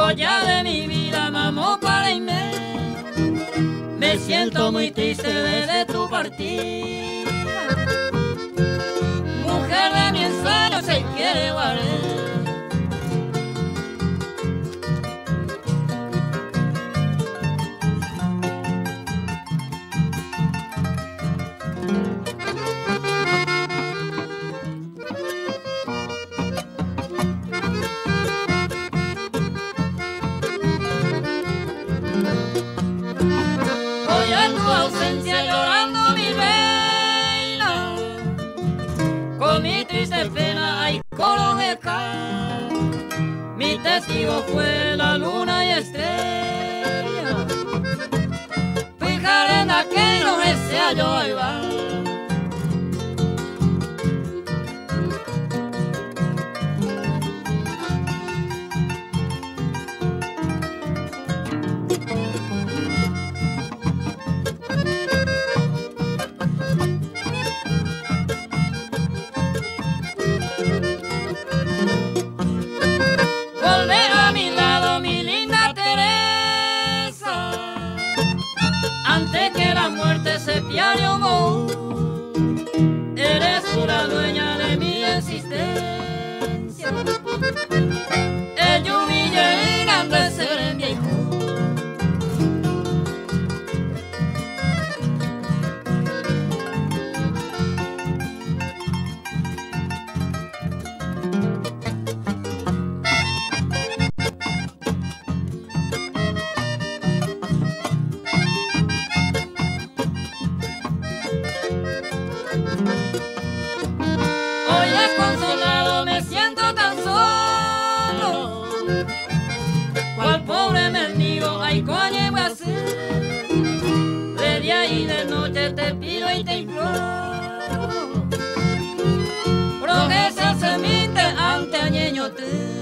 joya de mi vida, mamó para irme. Me siento muy triste desde tu partida. Mujer de mi ensueño se quiere guardar. Hoy en tu ausencia llorando mi reina, con mi triste pena hay coro de cal. Mi testigo fue la luna y estrella, fijaré en aquel no desea yo ahí va. Antes que la muerte se pierde o no, eres tú la dueña de mi existencia. Ella humilla y grande ser en viejo. Hoy desconsolado me siento tan solo, cual pobre mendigo, ay coño voy a hacer. De día y de noche te pido y te imploro, progresa semite ante añeño te.